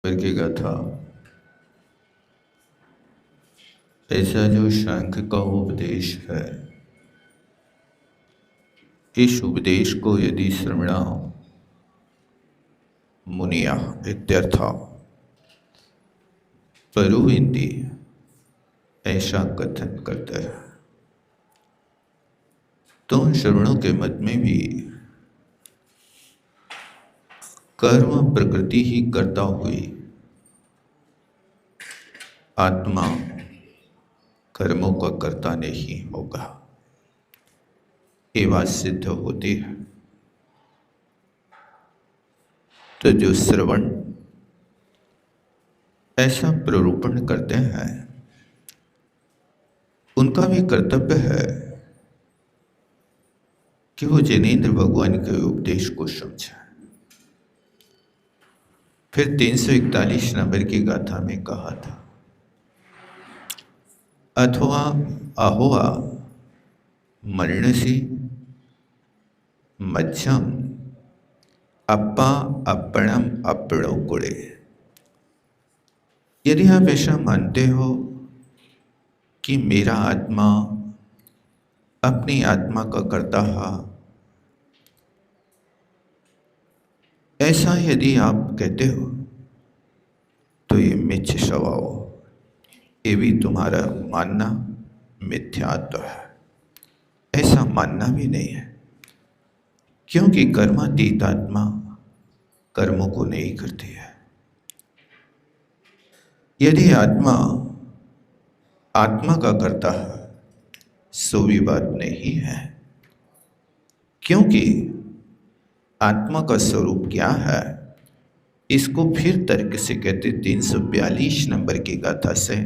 वर्गेगा था। ऐसा जो सांख्य का उपदेश है, इस उपदेश को यदि श्रवणा मुनिया इत्यर्थ परुहिंदी ऐसा कथन करते हैं, तो उन श्रवणों के मत में भी कर्म प्रकृति ही करता हुई आत्मा कर्मों का कर्ता नहीं होगा, ये बात सिद्ध होती है। तो जो श्रवण ऐसा प्ररूपण करते हैं, उनका भी कर्तव्य है कि वो जिनेंद्र भगवान के उपदेश को समझें। फिर 341 नंबर की गाथा में कहा था, अथवा अहोआ मरणसी मध्यम अप्पा अपणम अपणो कुड़े। यदि आप ऐसा मानते हो कि मेरा आत्मा अपनी आत्मा का कर्ता है, ऐसा यदि आप कहते हो तो ये मिथ्य स्वभाव, ये भी तुम्हारा मानना मिथ्यात्व है। ऐसा मानना भी नहीं है, क्योंकि कर्मातीत आत्मा कर्मों को नहीं करती है। यदि आत्मा आत्मा का कर्ता है, सो भी बात नहीं है, क्योंकि आत्मा का स्वरूप क्या है, इसको फिर तर्क से कहते 342 नंबर की गाथा से,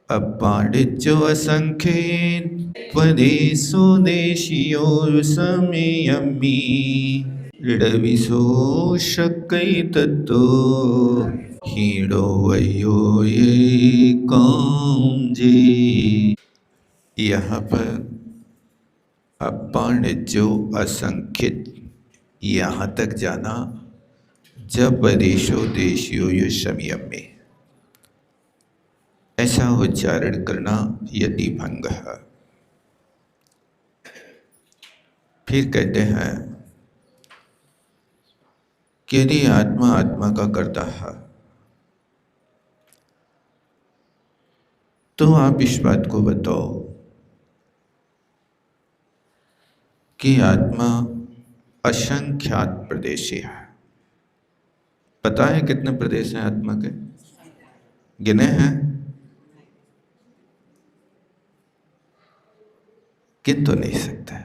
अपाणिज्यो असंख्येन पदेशो देशियो समयमी ऋडविशो शक्कै तत्तो हीड़ो वयो ये काम जी। यहाँ पर अपाणिज्यो असंख्यित यहाँ तक जाना, जब देशो देशियो यो संयम में, ऐसा उच्चारण करना यति भंग है। फिर कहते हैं कि यदि आत्मा आत्मा का कर्ता है, तो आप इस बात को बताओ कि आत्मा असंख्यात प्रदेशी है। पता है कितने प्रदेश हैं आत्मा के? गिने हैं? गिन तो नहीं सकते,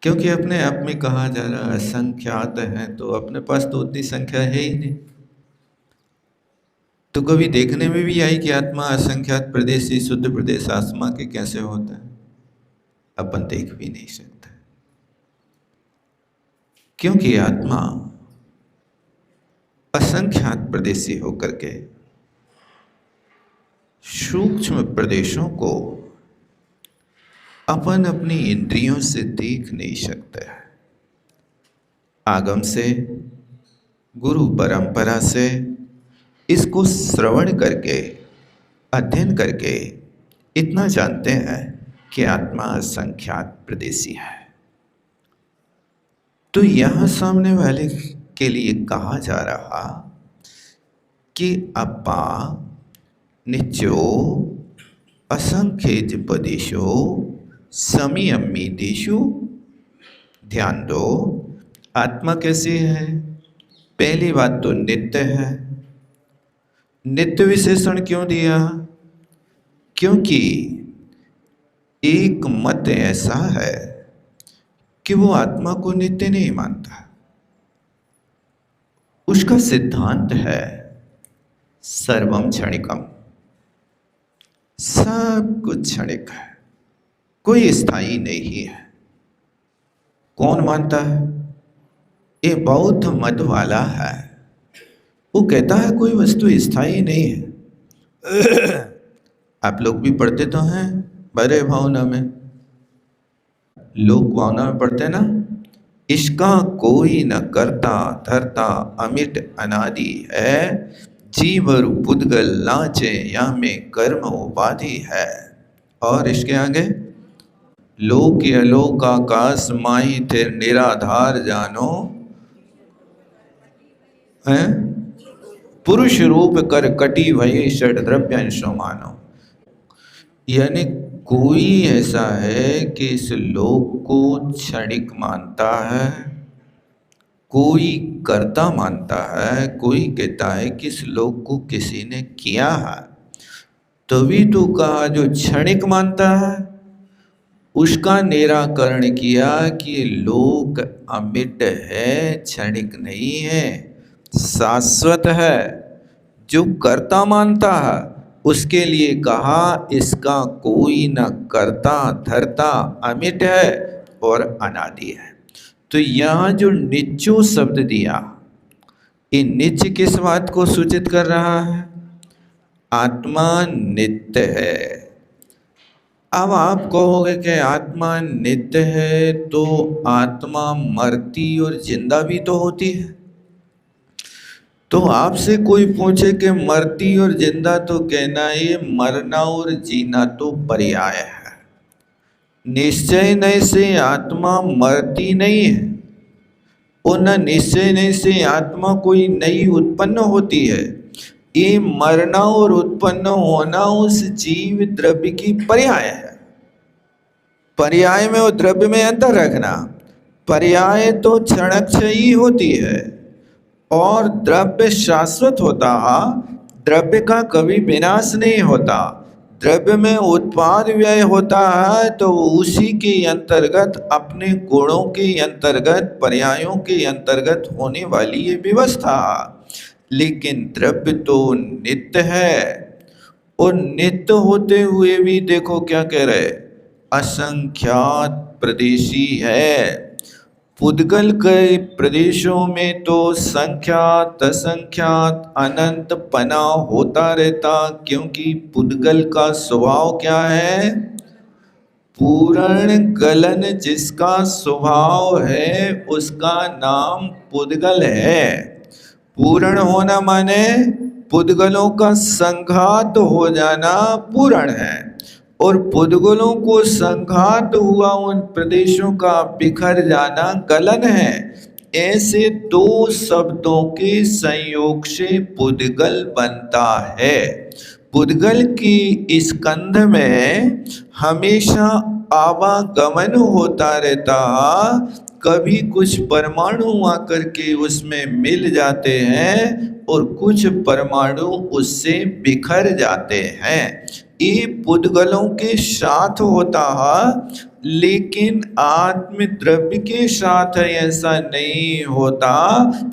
क्योंकि अपने आप में कहा जा रहा है असंख्यात है, तो अपने पास तो उतनी संख्या है ही नहीं। तो कभी देखने में भी आई कि आत्मा असंख्यात प्रदेशी शुद्ध प्रदेश आत्मा के कैसे होता है? अपन देख भी नहीं सकते, क्योंकि आत्मा असंख्यात प्रदेशी होकर के सूक्ष्म प्रदेशों को अपन अपनी इंद्रियों से देख नहीं सकते। आगम से, गुरु परंपरा से इसको श्रवण करके, अध्ययन करके इतना जानते हैं कि आत्मा असंख्यात प्रदेशी है। तो यहाँ सामने वाले के लिए कहा जा रहा कि अपा नित्यो असंख्येत पदेशो समयमी देशु। ध्यान दो, आत्मा कैसी है? पहली बात तो नित्य है। नित्य विशेषण क्यों दिया? क्योंकि एक मत ऐसा है कि वो आत्मा को नित्य नहीं मानता। उसका सिद्धांत है सर्वम क्षणिकम, सब कुछ क्षणिक है, कोई स्थायी नहीं है। कौन मानता है? ये बौद्ध मत वाला है। वो कहता है कोई वस्तु स्थायी नहीं है। आप लोग भी पढ़ते तो हैं बड़े भावना में, लोक भावना में पढ़ते ना, इसका कोई न करता धरता अमिट अनादि है। जीवर पुद्गल नाचे या में कर्म उपाधि है। और इसके आगे लोक अलोक आकाश माही थे निराधार जानो है। पुरुष रूप कर कटी भये षड द्रव्यांशो मानो। यानी कोई ऐसा है कि इस लोक को क्षणिक मानता है, कोई कर्ता मानता है, कोई कहता है कि इस लोक को किसी ने किया है। तभी तो कहा जो क्षणिक मानता है उसका निराकरण किया कि लोक अमिट है, क्षणिक नहीं है, शाश्वत है। जो कर्ता मानता है उसके लिए कहा इसका कोई न कर्ता धरता अमिट है और अनादि है। तो यहाँ जो निच्चो शब्द दिया, ये निच किस बात को सूचित कर रहा है? आत्मा नित्य है। अब आप कहोगे कि आत्मा नित्य है तो आत्मा मरती और जिंदा भी तो होती है। तो आपसे कोई पूछे कि मरती और जिंदा, तो कहना ये मरना और जीना तो पर्याय है। निश्चय नहीं से आत्मा मरती नहीं है और न निश्चय नहीं से आत्मा कोई नई उत्पन्न होती है। ये मरना और उत्पन्न होना उस जीव द्रव्य की पर्याय है। पर्याय में और द्रव्य में अंतर रखना। पर्याय तो क्षणक्षयी होती है और द्रव्य शाश्वत होता है। द्रव्य का कभी विनाश नहीं होता। द्रव्य में उत्पाद व्यय होता है तो उसी के अंतर्गत, अपने गुणों के अंतर्गत, पर्यायों के अंतर्गत होने वाली ये व्यवस्था। लेकिन द्रव्य तो नित्य है और नित्य होते हुए भी देखो क्या कह रहे, असंख्यात प्रदेशी है। पुद्गल के प्रदेशों में तो संख्यात असंख्यात अनंत पना होता रहता, क्योंकि पुद्गल का स्वभाव क्या है? पूर्ण गलन जिसका स्वभाव है उसका नाम पुद्गल है। पूर्ण होना माने पुद्गलों का संघात हो जाना पूर्ण है, और पुद्गलों को संघात हुआ उन प्रदेशों का बिखर जाना गलन है। ऐसे दो शब्दों के संयोग से पुद्गल बनता है। पुद्गल की स्कंध में हमेशा आवागमन होता रहता। कभी कुछ परमाणु आकर के उसमें मिल जाते हैं और कुछ परमाणु उससे बिखर जाते हैं। ये पुद्गलों के साथ होता है, लेकिन आत्म द्रव्य के साथ ऐसा नहीं होता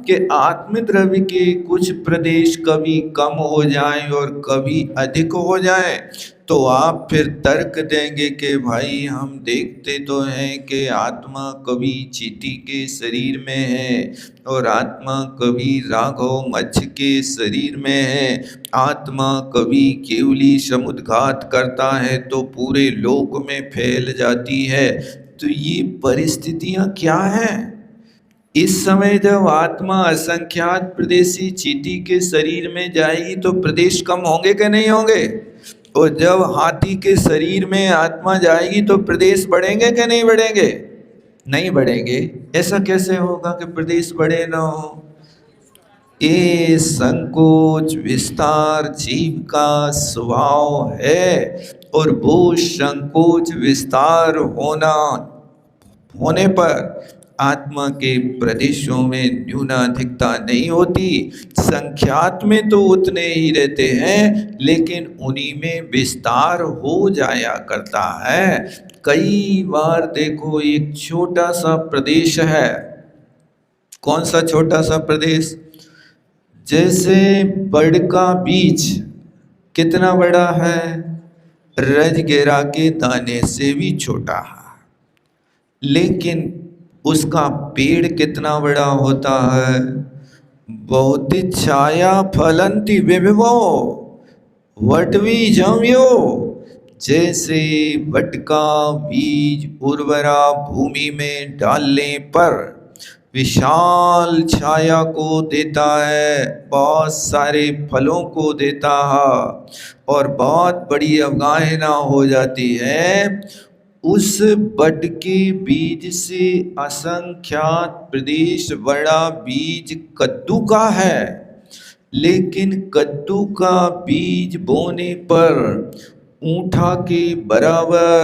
कि आत्म द्रव्य के कुछ प्रदेश कभी कम हो जाएं और कभी अधिक हो जाएं। तो आप फिर तर्क देंगे कि भाई हम देखते तो हैं कि आत्मा कभी चींटी के शरीर में है और आत्मा कभी राघव मच्छ के शरीर में है, आत्मा कभी केवली समुद्घात करता है तो पूरे लोक में फैल जाती है। तो ये परिस्थितियां क्या हैं? इस समय जब आत्मा असंख्यात प्रदेशी चींटी के शरीर में जाएगी तो प्रदेश कम होंगे कि नहीं होंगे? और जब हाथी के शरीर में आत्मा जाएगी तो प्रदेश बढ़ेंगे कि नहीं बढ़ेंगे? नहीं बढ़ेंगे। ऐसा कैसे होगा कि प्रदेश बढ़े ना हो? ये संकोच विस्तार जीव का स्वभाव है, और वो संकोच विस्तार होने पर आत्मा के प्रदेशों में न्यूनाधिकता नहीं होती। संख्यात में तो उतने ही रहते हैं, लेकिन उन्हीं में विस्तार हो जाया करता है। कई बार देखो, एक छोटा सा प्रदेश है। कौन सा छोटा सा प्रदेश? जैसे बड़ का बीज कितना बड़ा है? रजगिरा के दाने से भी छोटा है। लेकिन उसका पेड़ कितना बड़ा होता है? बहुत छाया फलंती विभवो वटबीजम्यो। जैसे वट का बीज उर्वरा भूमि में डालने पर विशाल छाया को देता है, बहुत सारे फलों को देता है और बहुत बड़ी अवगाहना हो जाती है। उस बट के बीज से असंख्यात प्रदेश बड़ा बीज कद्दू का है, लेकिन कद्दू का बीज बोने पर ऊंठा के बराबर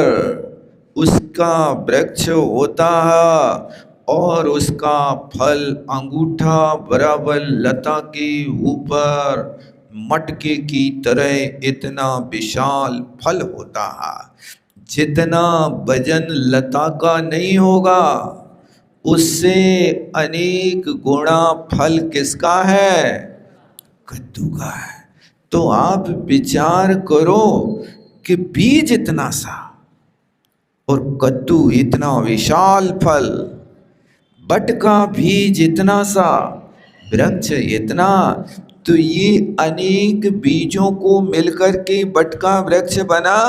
उसका वृक्ष होता है और उसका फल अंगूठा बराबर लता के ऊपर मटके की तरह इतना विशाल फल होता है। जितना वजन लता का नहीं होगा, उससे अनेक गुणा फल किसका है? कद्दू का है। तो आप विचार करो कि बीज इतना सा और कद्दू इतना विशाल फल, बट का बीज इतना सा, वृक्ष इतना, तो ये अनेक बीजों को मिलकर के बट का वृक्ष बना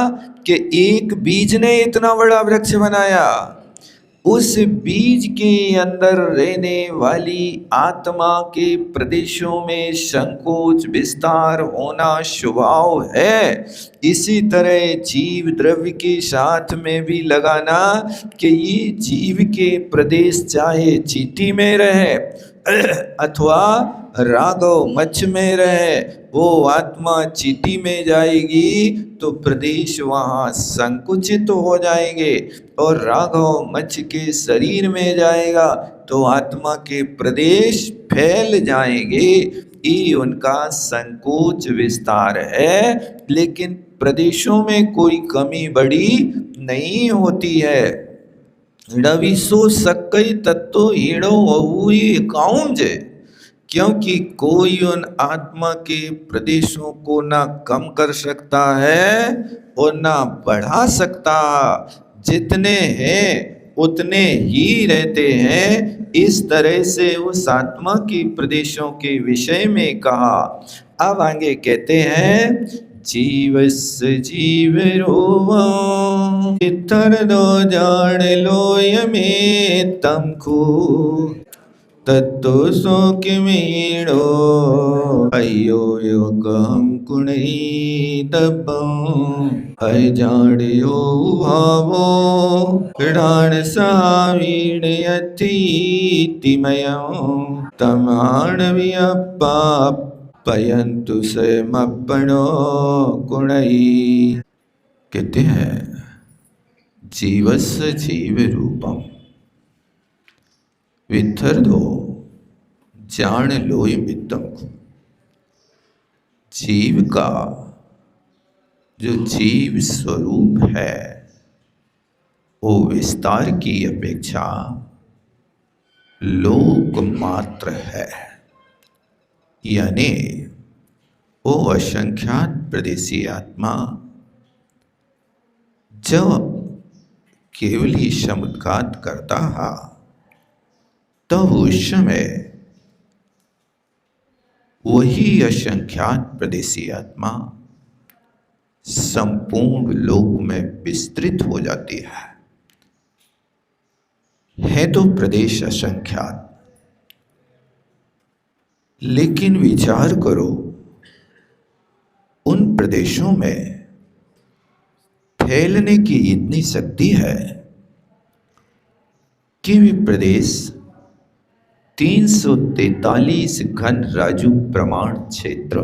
कि एक बीज ने इतना बड़ा वृक्ष बनाया। उस बीज के अंदर रहने वाली आत्मा के प्रदेशों में संकोच विस्तार होना स्वभाव है। इसी तरह जीव द्रव्य के साथ में भी लगाना कि ये जीव के प्रदेश चाहे चींटी में रहे अथवा राघव मच्छ में रहे, वो आत्मा चींटी में जाएगी तो प्रदेश वहाँ संकुचित हो जाएंगे, और राघव मच्छ के शरीर में जाएगा तो आत्मा के प्रदेश फैल जाएंगे। ये उनका संकोच विस्तार है, लेकिन प्रदेशों में कोई कमी बड़ी नहीं होती है। रविसो सकई तत्व हीड़ो हुई काउंज, क्योंकि कोई उन आत्मा के प्रदेशों को ना कम कर सकता है और ना बढ़ा सकता। जितने हैं उतने ही रहते हैं। इस तरह से उस आत्मा के प्रदेशों के विषय में कहा। अब आगे कहते हैं, जीवस जीव रोवा इतर दो जान लोय में तमखो तत्तो सो किमीड़ो अयो योग हम कुणई तब है जाड़ियो भावो डाण सावीण यथी तिमयो तमाण वियप्पा पयंतु से मपणो कुणई। कहते हैं, जीवस्य जीव रूपम विथर्दो जान लोय मित्तम। जीव का जो जीव स्वरूप है वो विस्तार की अपेक्षा लोक मात्र है, यानी वो असंख्यात प्रदेशी आत्मा जब केवल ही समुद्घात करता है तब उस समय वही असंख्यात प्रदेशी आत्मा संपूर्ण लोक में विस्तृत हो जाती है तो प्रदेश असंख्यात, लेकिन विचार करो उन प्रदेशों में फैलने की इतनी शक्ति है कि वे प्रदेश 343 घन राजू प्रमाण क्षेत्र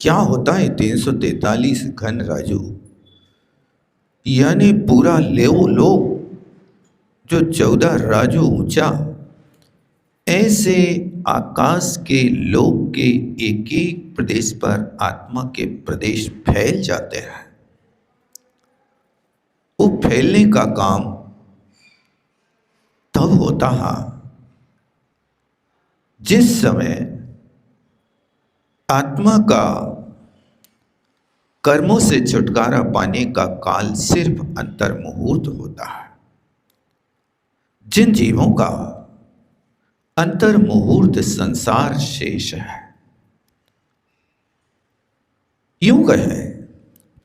क्या होता है 343 घन राजू? यानी पूरा लेव लोक जो 14 राजू ऊंचा, ऐसे आकाश के लोक के एक एक प्रदेश पर आत्मा के प्रदेश फैल जाते हैं। वो फैलने का काम तब होता है जिस समय आत्मा का कर्मों से छुटकारा पाने का काल सिर्फ अंतर मुहूर्त होता है। जिन जीवों का अंतर मुहूर्त संसार शेष है, यूं कहें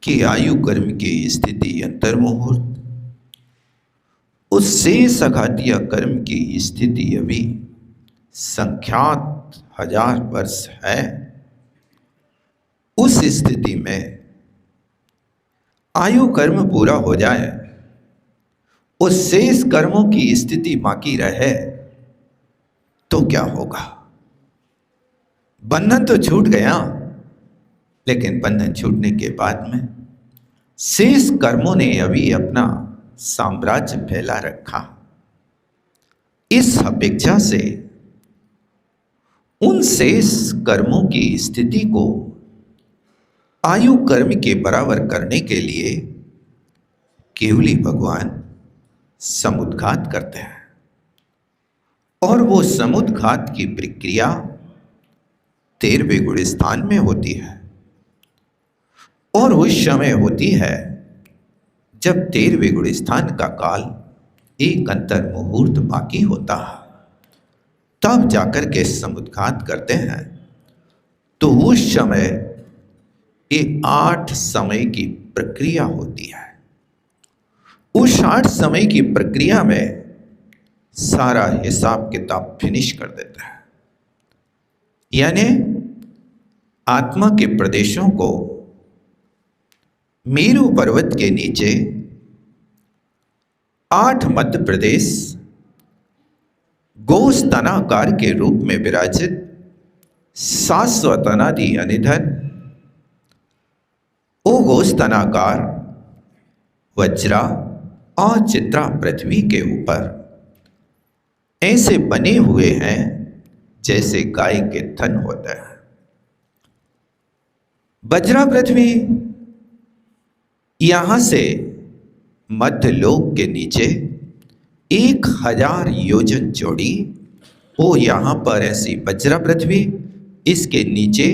कि आयु कर्म की स्थिति अंतर मुहूर्त, उस शेष अघातीय कर्म की स्थिति अभी संख्यात 1000 वर्ष है। उस स्थिति में आयु कर्म पूरा हो जाए, उस शेष कर्मों की स्थिति बाकी रहे तो क्या होगा? बंधन तो छूट गया, लेकिन बंधन छूटने के बाद में शेष कर्मों ने अभी अपना साम्राज्य फैला रखा। इस अपेक्षा से उन शेष कर्मों की स्थिति को आयु कर्म के बराबर करने के लिए केवली भगवान समुद्घात करते हैं, और वो समुद्घात की प्रक्रिया 13वें गुण स्थान में होती है। और उस समय होती है जब 13वें गुण स्थान का काल एक अंतर मुहूर्त बाकी होता है, तब जाकर के समुद्घात करते हैं। तो उस समय ये 8 समय की प्रक्रिया होती है। उस 8 समय की प्रक्रिया में सारा हिसाब किताब फिनिश कर देता है। यानी आत्मा के प्रदेशों को मेरु पर्वत के नीचे 8 मध्य प्रदेश गोस्तनाकार के रूप में विराजित शाश्वत अनादि अनिधन ओ गोस्तनाकार वज्रा और चित्रा पृथ्वी के ऊपर ऐसे बने हुए हैं जैसे गाय के थन होता है। वज्रा पृथ्वी यहां से मध्य लोक के नीचे 1000 योजन चौड़ी, वो यहां पर ऐसी वज्रा पृथ्वी, इसके नीचे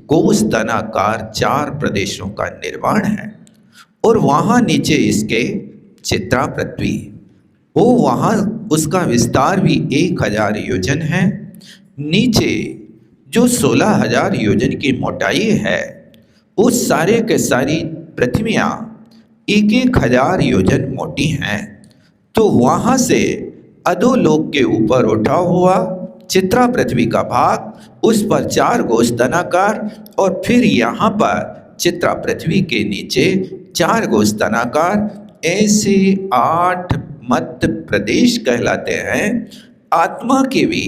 गोस्तनाकार 4 प्रदेशों का निर्माण है, और वहां नीचे इसके चित्रा पृथ्वी, वो वहां उसका विस्तार भी 1000 योजन है। नीचे जो 16000 योजन की मोटाई है, वो सारे के सारी पृथ्वियां 1000 योजन मोटी हैं। तो वहां से अधोलोक के ऊपर उठा हुआ चित्रा पृथ्वी का भाग, उस पर 4 गोस्तनाकार, और फिर यहाँ पर चित्रा पृथ्वी के नीचे 4 गोस्तनाकार, ऐसे 8 मध्य प्रदेश कहलाते हैं। आत्मा के भी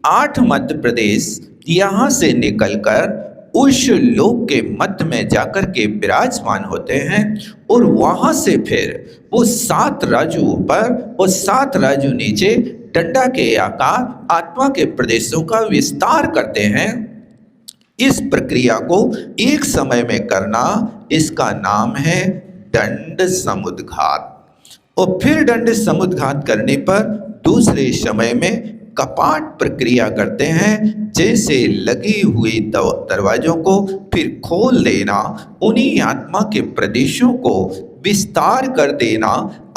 8 मध्य प्रदेश यहाँ से निकलकर उस लोक के मध्य में जाकर के विराजमान होते हैं, और वहां से फिर वो 7 राजू ऊपर और 7 राजू नीचे डंडा के आकार आत्मा के प्रदेशों का विस्तार करते हैं। इस प्रक्रिया को एक समय में करना, इसका नाम है दंड समुद्घात। और फिर दंड समुद्घात करने पर दूसरे समय में कपाट प्रक्रिया करते हैं, जैसे लगे हुए दरवाजों को फिर खोल देना, उन्हीं आत्मा के प्रदेशों को विस्तार कर देना।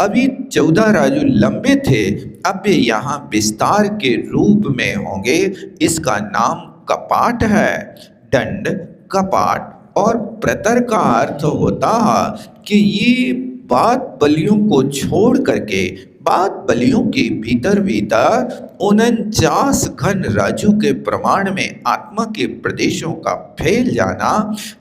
अभी 14 राजू लंबे थे, अब ये यहाँ विस्तार के रूप में होंगे। इसका नाम कपाट है। दंड, कपाट और प्रतर का अर्थ होता है कि ये बात बलियों को छोड़ करके बात बलियों के भीतर 49 घन राजू के प्रमाण में आत्मा के प्रदेशों का फैल जाना।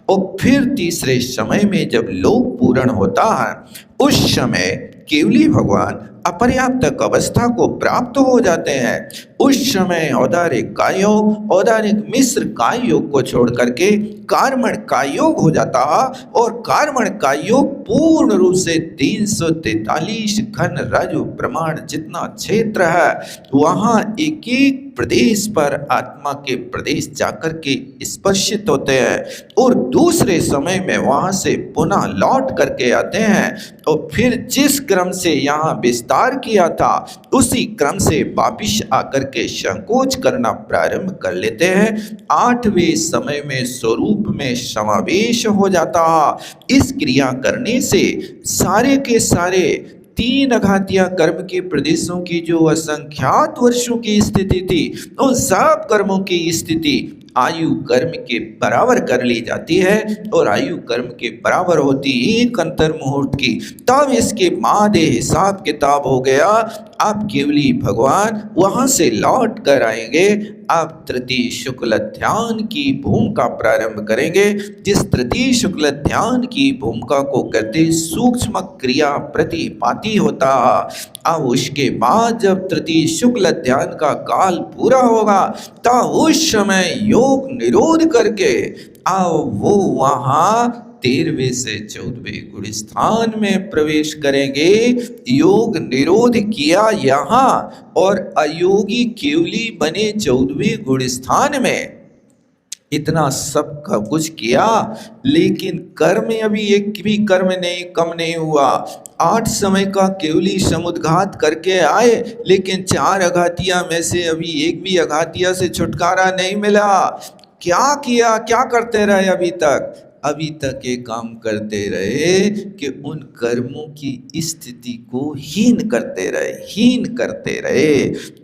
और फिर तीसरे समय में जब लोक पूर्ण होता है, उस समय केवली भगवान अपर्याप्तक अवस्था को प्राप्त हो जाते हैं। उस समय औदारिक का योग, औदारिक मिश्र का योग को छोड़ करके कार्मण का योग हो जाता है, और कार्मण का योग पूर्ण रूप से 343 घन राजू प्रमाण जितना क्षेत्र है, वहां एक एक प्रदेश पर आत्मा के प्रदेश जाकर के स्पर्शित होते हैं, और दूसरे समय में वहां से पुनः लौट करके आते हैं, और फिर जिस क्रम से यहाँ विस्तार किया था उसी क्रम से वापिस आकर के संकोच करना प्रारंभ कर लेते हैं। 8वें समय में स्वरूप में समावेश हो जाता है। इस क्रिया करने से सारे के सारे 3 अघातीय कर्म के प्रदेशों की जो असंख्यात वर्षों की स्थिति थी, उन सब कर्मों की स्थिति आयु कर्म के बराबर कर ली जाती है और आयु कर्म के बराबर होती एक अंतर मुहूर्त की, तब इसके बाद हिसाब किताब हो गया। अब केवली भगवान वहाँ से लौट कर आएंगे। अब तृतीय शुक्ल ध्यान की भूमिका प्रारंभ करेंगे, जिस तृतीय शुक्ल ध्यान की भूमिका को कहते सूक्ष्म क्रिया प्रतिपाती होता। अब उसके बाद जब तृतीय शुक्ल ध्यान का काल पूरा होगा, तब उस समय योग निरोध करके अब वो वहाँ 13वें से 14वें गुण स्थान में प्रवेश करेंगे। योग निरोध किया यहाँ और अयोगी केवली बने 14वें गुण स्थान में। इतना सब का कुछ किया, लेकिन कर्म अभी एक भी कर्म नहीं कम नहीं हुआ। 8 समय का केवली समुद्घात करके आए, लेकिन 4 अघातिया में से अभी एक भी अघातिया से छुटकारा नहीं मिला। क्या किया, क्या करते रहे अभी तक ये काम करते रहे कि उन कर्मों की स्थिति को हीन करते रहे।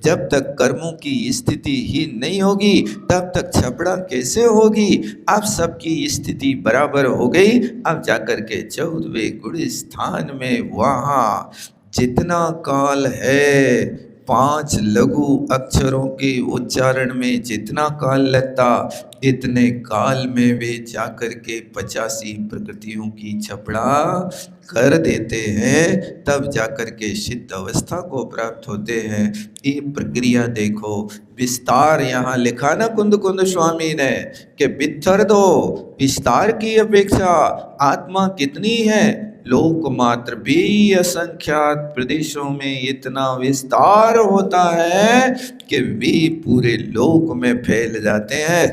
जब तक कर्मों की स्थिति हीन नहीं होगी, तब तक छपड़ा कैसे होगी। अब सबकी स्थिति बराबर हो गई। अब जाकर के 14वें गुण स्थान में वहाँ जितना काल है, 5 लघु अक्षरों के उच्चारण में जितना काल लगता, इतने काल में वे जाकर के 85 प्रकृतियों की छपड़ा कर देते हैं। तब जाकर के सिद्ध अवस्था को प्राप्त होते हैं। ये प्रक्रिया देखो, विस्तार यहाँ लिखा ना कुंद कुंद स्वामी ने कि बित्थर दो विस्तार की अपेक्षा आत्मा कितनी है। लोक मात्र भी असंख्यात प्रदेशों में इतना विस्तार होता है कि वे पूरे लोक में फैल जाते हैं।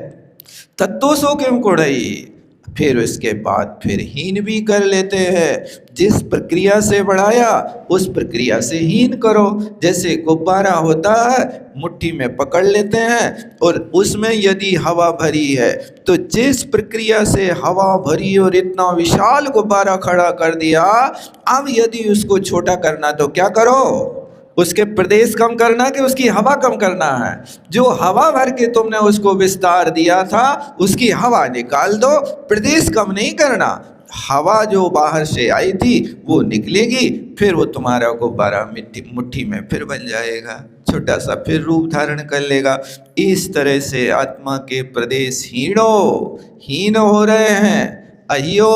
तत्व सो क्यों कोड़ई, फिर उसके बाद फिर हीन भी कर लेते हैं। जिस प्रक्रिया से बढ़ाया उस प्रक्रिया से हीन करो। जैसे गुब्बारा होता है, मुट्ठी में पकड़ लेते हैं और उसमें यदि हवा भरी है, तो जिस प्रक्रिया से हवा भरी और इतना विशाल गुब्बारा खड़ा कर दिया, अब यदि उसको छोटा करना तो क्या करो, उसके प्रदेश कम करना कि उसकी हवा कम करना है। जो हवा भर के तुमने उसको विस्तार दिया था, उसकी हवा निकाल दो, प्रदेश कम नहीं करना। हवा जो बाहर से आई थी वो निकलेगी, फिर वो तुम्हारा गुब्बारा मुट्ठी में फिर बन जाएगा, छोटा सा फिर रूप धारण कर लेगा। इस तरह से आत्मा के प्रदेश हीन हो रहे हैं, अहियो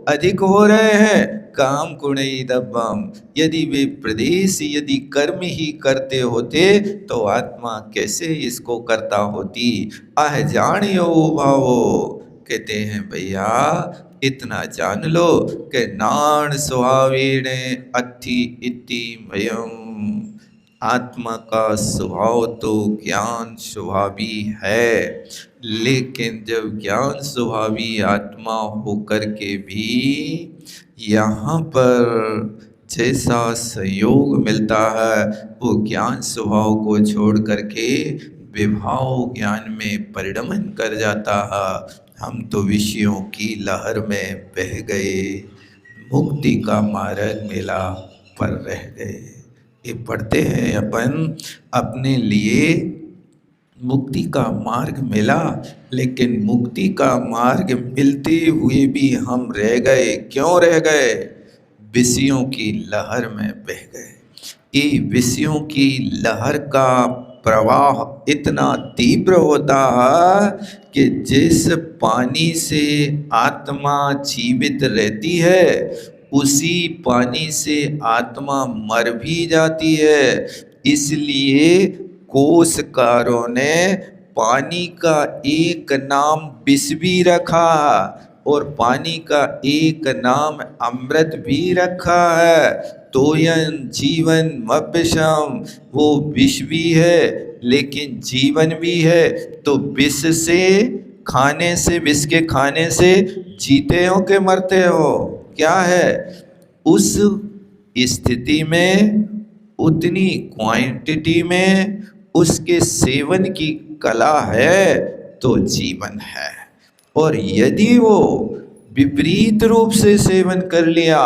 अधिक हो रहे हैं। काम कुणई दब्बम, यदि वे प्रदेश यदि कर्म ही करते होते तो आत्मा कैसे इसको करता होती। आह जानियो भावो, कहते हैं भैया इतना जान लो कि नाण स्वभावेण अथि इति मयम। आत्मा का स्वभाव तो ज्ञान स्वभावी है, लेकिन जब ज्ञान स्वभावी आत्मा होकर के भी यहाँ पर जैसा संयोग मिलता है, वो ज्ञान स्वभाव को छोड़ करके विभाव ज्ञान में परिणमन कर जाता है। हम तो विषयों की लहर में बह गए, मुक्ति का मार्ग मिला पर रह गए। ये पढ़ते हैं अपन, अपने लिए मुक्ति का मार्ग मिला, लेकिन मुक्ति का मार्ग मिलते हुए भी हम रह गए। क्यों रह गए? विषयों की लहर में बह गए। ये विषयों की लहर का प्रवाह इतना तीव्र होता है कि जिस पानी से आत्मा जीवित रहती है, उसी पानी से आत्मा मर भी जाती है। इसलिए कोशकारों ने पानी का एक नाम विष भी रखा और पानी का एक नाम अमृत भी रखा है। तोयन जीवन मप्यशम, वो विष भी है लेकिन जीवन भी है। तो विष से खाने से, विष के खाने से जीते हो कि मरते हो? क्या है? उस स्थिति में उतनी क्वांटिटी में उसके सेवन की कला है तो जीवन है। और यदि वो विपरीत रूप से सेवन कर लिया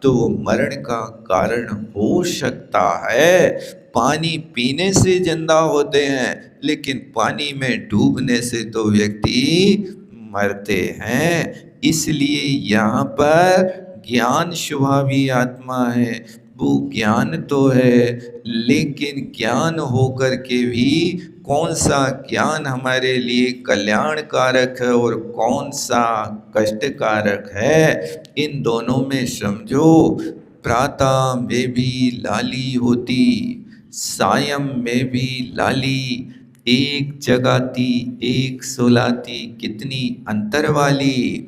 तो वो मरण का कारण हो सकता है। पानी पीने से जिंदा होते हैं, लेकिन पानी में डूबने से तो व्यक्ति मरते हैं। इसलिए यहाँ पर ज्ञान स्वभावी आत्मा है, वो ज्ञान तो है, लेकिन ज्ञान होकर के भी कौन सा ज्ञान हमारे लिए कल्याणकारक है और कौन सा कष्टकारक है, इन दोनों में समझो। प्रातः में भी लाली होती, सायं में भी लाली, एक जगाती एक सुलाती, कितनी अंतर वाली।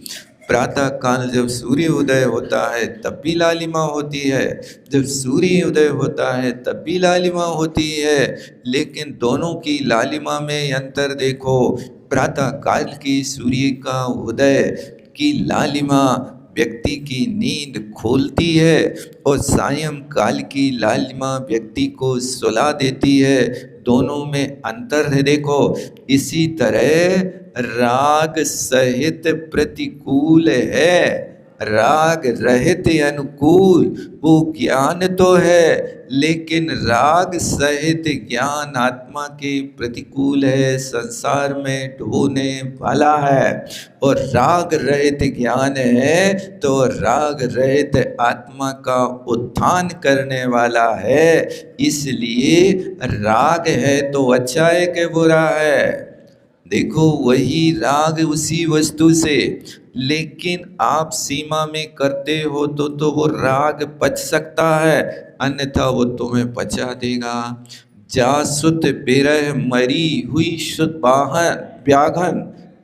प्रातः काल जब सूर्य उदय होता है तब भी लालिमा होती है, जब सूर्य उदय होता है तब भी लालिमा होती है, लेकिन दोनों की लालिमा में अंतर देखो। प्रातः काल की सूर्य का उदय की लालिमा व्यक्ति की नींद खोलती है और सायं काल की लालिमा व्यक्ति को सुला देती है। दोनों में अंतर है देखो। इसी तरह राग सहित प्रतिकूल है, राग रहित अनुकूल, वो ज्ञान तो है, लेकिन राग सहित ज्ञान आत्मा के प्रतिकूल है, संसार में ढोने वाला है। और राग रहित ज्ञान है तो राग रहित आत्मा का उत्थान करने वाला है। इसलिए राग है तो अच्छा है कि बुरा है? देखो, वही राग उसी वस्तु से, लेकिन आप सीमा में करते हो तो वो राग पच सकता है, अन्यथा वो तुम्हें पचा देगा। जासुत बिरह मरी हुई सुत बाहन व्याघन,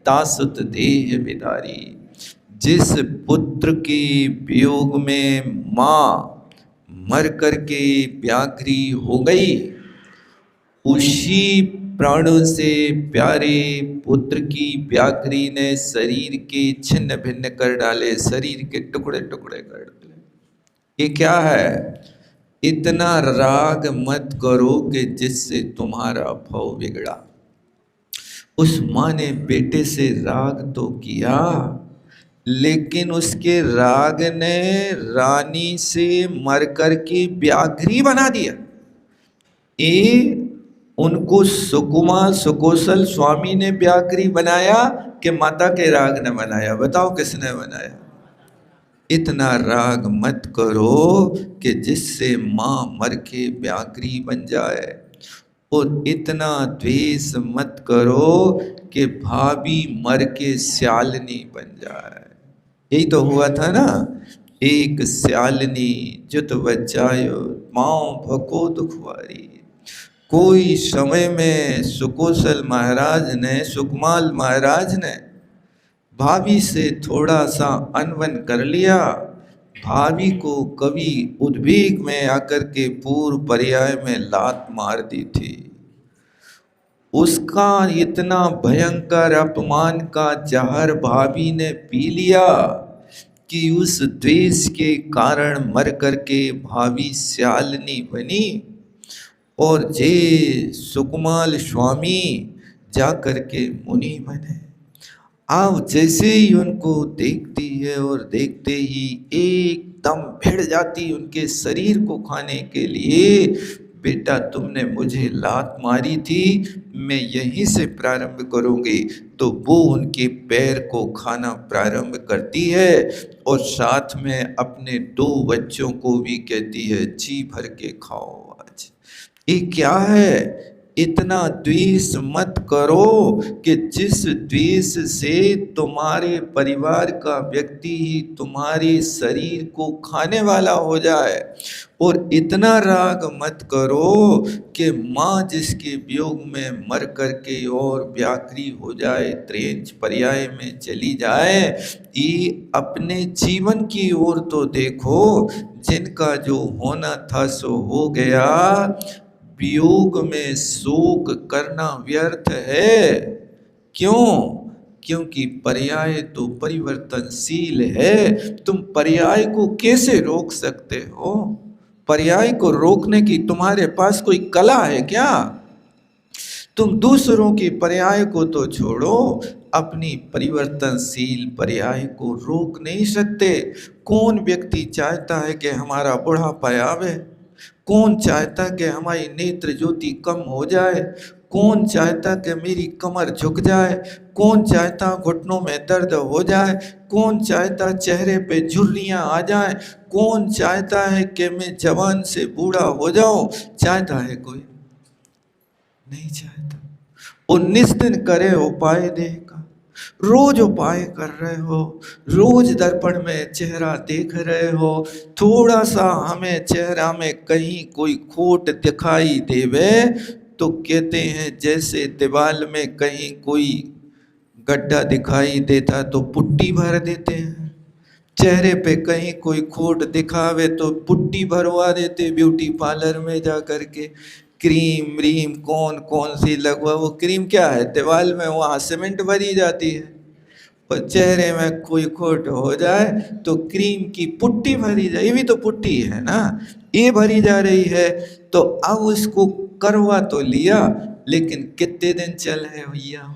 तासुत देह बिदारी। जिस पुत्र के वियोग में माँ मर करके व्याघ्री हो गई, उसी प्राणों से प्यारे पुत्र की व्याघ्री ने शरीर के छिन्न भिन्न कर डाले, शरीर के टुकड़े टुकड़े कर डाले। ये क्या है? इतना राग मत करो कि जिससे तुम्हारा भाव बिगड़ा। उस माँ ने बेटे से राग तो किया, लेकिन उसके राग ने रानी से मर कर के व्याघ्री बना दिया। ये उनको सुकुमार सुकोशल स्वामी ने व्याघ्री बनाया कि माता के राग ने बनाया? बताओ किसने बनाया? इतना राग मत करो कि जिससे माँ मर के व्याघ्री बन जाए, और इतना द्वेष मत करो कि भाभी मर के स्यालनी बन जाए। यही तो हुआ था ना। एक स्यालनी जुत बचायो माँ भको दुखवारी। कोई समय में सुकोशल महाराज ने, सुकमाल महाराज ने भाभी से थोड़ा सा अनबन कर लिया। भाभी को कभी उद्वेग में आकर के पूर्व पर्याय में लात मार दी थी। उसका इतना भयंकर अपमान का जहर भाभी ने पी लिया कि उस द्वेष के कारण मर करके भाभी स्यालनी बनी, और जे सुकुमाल स्वामी जा करके मुनि बने। आप जैसे ही उनको देखती है और देखते ही एकदम भिड़ जाती उनके शरीर को खाने के लिए। बेटा, तुमने मुझे लात मारी थी, मैं यहीं से प्रारंभ करूंगी। तो वो उनके पैर को खाना प्रारंभ करती है और साथ में अपने 2 बच्चों को भी कहती है, जी भर के खाओ आज। ये क्या है? इतना द्वेष मत करो कि जिस द्वेष से तुम्हारे परिवार का व्यक्ति ही तुम्हारे शरीर को खाने वाला हो जाए। और इतना राग मत करो कि माँ जिसके वियोग में मर करके और व्याघ्री हो जाए, त्रेंच पर्याय में चली जाए। ये अपने जीवन की ओर तो देखो, जिनका जो होना था सो हो गया। वियोग में शोक करना व्यर्थ है। क्यों? क्योंकि पर्याय तो परिवर्तनशील है। तुम पर्याय को कैसे रोक सकते हो? पर्याय को रोकने की तुम्हारे पास कोई कला है क्या? तुम दूसरों के पर्याय को तो छोड़ो, अपनी परिवर्तनशील पर्याय को रोक नहीं सकते। कौन व्यक्ति चाहता है कि हमारा बुढ़ापा आवे? कौन चाहता कि हमारी नेत्र ज्योति कम हो जाए? कौन चाहता कि मेरी कमर झुक जाए? कौन चाहता घुटनों में दर्द हो जाए? कौन चाहता चेहरे पे झुर्रियाँ आ जाए? कौन चाहता है कि मैं जवान से बूढ़ा हो जाऊं? चाहता है कोई? नहीं चाहता। 19 दिन करे उपाय देह का। रोज उपाय कर रहे हो, रोज दर्पण में चेहरा देख रहे हो, थोड़ा सा हमें चेहरा में कहीं कोई खोट दिखाई देवे तो कहते हैं जैसे दीवार में कहीं कोई गड्ढा दिखाई देता तो पुट्टी भर देते हैं। चेहरे पे कहीं कोई खोट दिखावे तो पुट्टी भरवा देते ब्यूटी पार्लर में जा कर के। क्रीम व्रीम कौन कौन सी लगवा, वो क्रीम क्या है, दीवार में वहाँ सीमेंट भरी जाती है। और चेहरे में कोई खोट हो जाए तो क्रीम की पुट्टी भरी जाए, ये भी तो पुट्टी है ना, ये भरी जा रही है। तो अब उसको करवा तो लिया, लेकिन कितने दिन चल है भैया?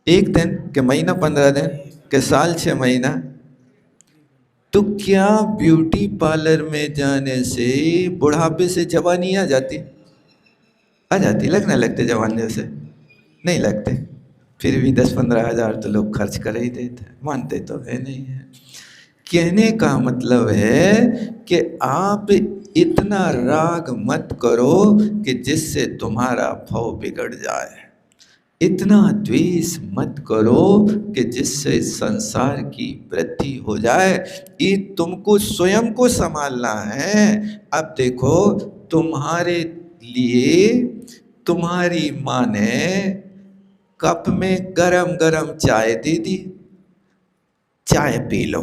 1 दिन के महीना, 15 दिन के साल, 6 महीना? तो क्या ब्यूटी पार्लर में जाने से बुढ़ापे से जवानी आ जाती? आ जाती? लगने लगते जवान जैसे? नहीं लगते। फिर भी 10-15 हज़ार तो लोग खर्च कर ही देते, मानते तो है नहीं है। कहने का मतलब है कि आप इतना राग मत करो कि जिससे तुम्हारा भाव बिगड़ जाए। इतना द्वेष मत करो कि जिससे संसार की वृद्धि हो जाए। ये तुमको स्वयं को संभालना है। अब देखो, तुम्हारे लिए तुम्हारी माँ ने कप में गरम गरम चाय दे दी, चाय पी लो।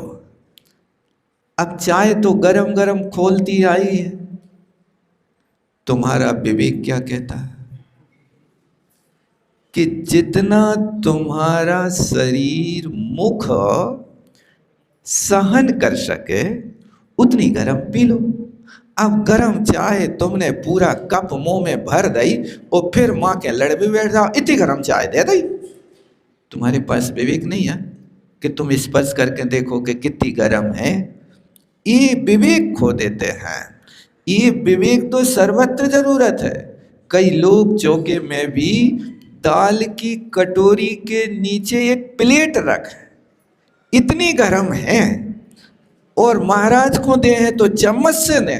अब चाय तो गरम गरम खोलती आई है। तुम्हारा विवेक क्या कहता है कि जितना तुम्हारा शरीर मुख सहन कर सके उतनी गरम पी लो। अब गरम चाय तुमने पूरा कप मुंह में भर दई और फिर माँ के लड़ भी बैठ जाओ, इतनी गरम चाय दे दई। तुम्हारे पास विवेक नहीं है कि तुम स्पर्श करके देखो कि कितनी गरम है। ये विवेक खो देते हैं। ये विवेक तो सर्वत्र जरूरत है। कई लोग चौके में भी दाल की कटोरी के नीचे एक प्लेट रख, इतनी गर्म है, और महाराज को दे हैं तो चम्मच से दे,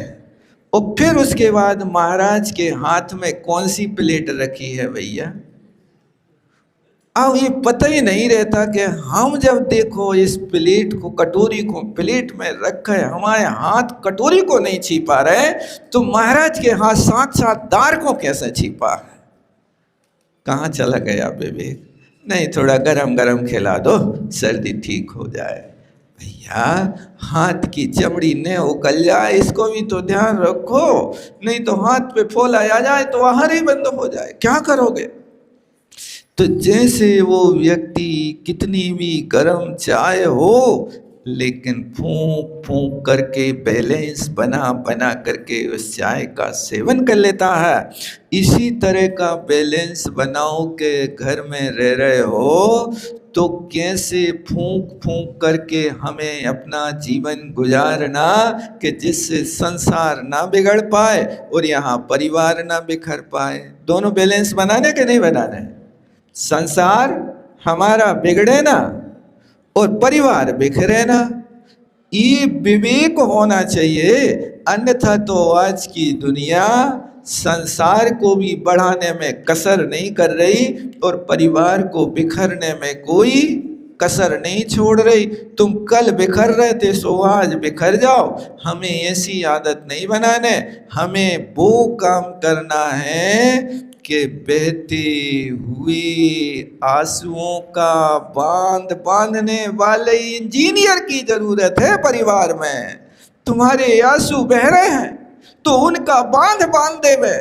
और फिर उसके बाद महाराज के हाथ में कौन सी प्लेट रखी है भैया? अब ये पता ही नहीं रहता कि हम जब देखो इस प्लेट को, कटोरी को प्लेट में रखा है, हमारे हाथ कटोरी को नहीं छिपा रहे, तो महाराज के हाथ साक्षात दार को कैसे छिपा है? कहाँ चला गया विवेक? नहीं, थोड़ा गरम गरम खिला दो, सर्दी ठीक हो जाए। भैया, हाथ की चमड़ी न उगल जाए, इसको भी तो ध्यान रखो। नहीं तो हाथ पे फोला आ जाए तो आहार ही बंद हो जाए, क्या करोगे? तो जैसे वो व्यक्ति कितनी भी गर्म चाय हो, लेकिन फूंक फूंक करके बैलेंस बना बना करके उस चाय का सेवन कर लेता है, इसी तरह का बैलेंस बनाओ के घर में रह रहे हो तो कैसे फूंक फूंक करके हमें अपना जीवन गुजारना कि जिससे संसार ना बिगड़ पाए और यहाँ परिवार ना बिखर पाए। दोनों बैलेंस बनाने के नहीं बनाने? संसार हमारा बिगड़े ना और परिवार बिखरे ना, ये विवेक होना चाहिए। अन्यथा तो आज की दुनिया संसार को भी बढ़ाने में कसर नहीं कर रही और परिवार को बिखरने में कोई कसर नहीं छोड़ रही। तुम कल बिखर रहे थे सो आज बिखर जाओ। हमें ऐसी आदत नहीं बनाने, हमें वो काम करना है कि बहते हुए आंसुओं का बांध बांधने वाले इंजीनियर की जरूरत है परिवार में। तुम्हारे आंसू बह रहे हैं तो उनका बांध बांध देवे।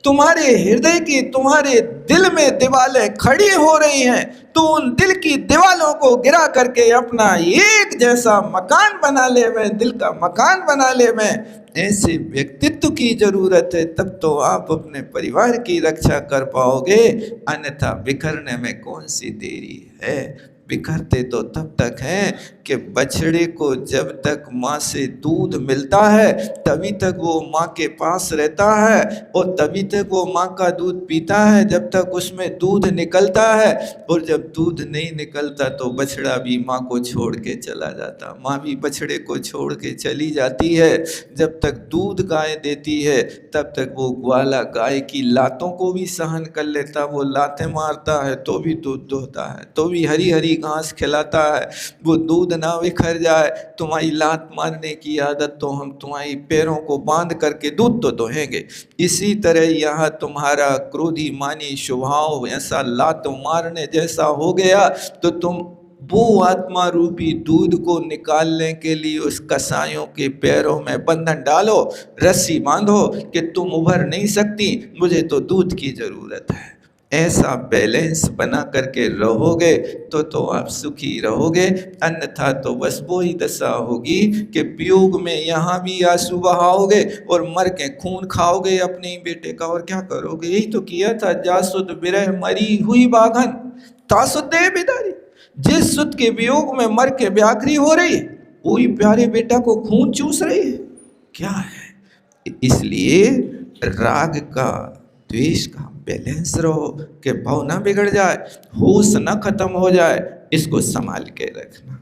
तुम्हारे हृदय की, तुम्हारे दिल में दीवारें खड़ी हो रही हैं तू उन दिल की दीवालों को गिरा करके अपना एक जैसा मकान बना ले, मैं दिल का मकान बना ले। मैं ऐसे व्यक्तित्व की जरूरत है, तब तो आप अपने परिवार की रक्षा कर पाओगे, अन्यथा बिखरने में कौन सी देरी है। बिखरते तो तब तक हैं कि बछड़े को जब तक माँ से दूध मिलता है तभी तक वो माँ के पास रहता है, और तभी तक वो माँ का दूध पीता है जब तक उसमें दूध निकलता है। और जब दूध नहीं निकलता तो बछड़ा भी माँ को छोड़ के चला जाता, माँ भी बछड़े को छोड़ के चली जाती है। जब तक दूध गाय देती है तब तक वो ग्वाला गाय की लातों को भी सहन कर लेता, वो लातें मारता है तो भी दूध दोहता है, तो भी हरी हरी घास खिलाता है। वो दूध ना बिखर जाए, तुम्हारी लात मारने की आदत तो हम तुम्हारी पैरों को बांध करके दूध तो दोहेंगे। इसी तरह यहाँ तुम्हारा क्रोधी मानी स्वभाव ऐसा लात मारने जैसा हो गया, तो तुम वो आत्मा रूपी दूध को निकालने के लिए उस कसाइयों के पैरों में बंधन डालो, रस्सी बांधो कि तुम उभर नहीं सकती, मुझे तो दूध की जरूरत है। ऐसा बैलेंस बना करके रहोगे तो आप सुखी रहोगे, अन्यथा तो बस वो ही दशा होगी कि वियोग में यहाँ भी आंसू बहाओगे और मर के खून खाओगे अपने ही बेटे का, और क्या करोगे। यही तो किया था, जासुद बिरह मरी हुई बाघन तासुद दे बिदारी। जिस सुत के वियोग में मर के व्याघ्री हो रही है, वही प्यारे बेटा को खून चूस रही है, क्या है। इसलिए राग का द्वेष का बैलेंस रहो कि भाव ना बिगड़ जाए, होश ना खत्म हो जाए, इसको संभाल के रखना।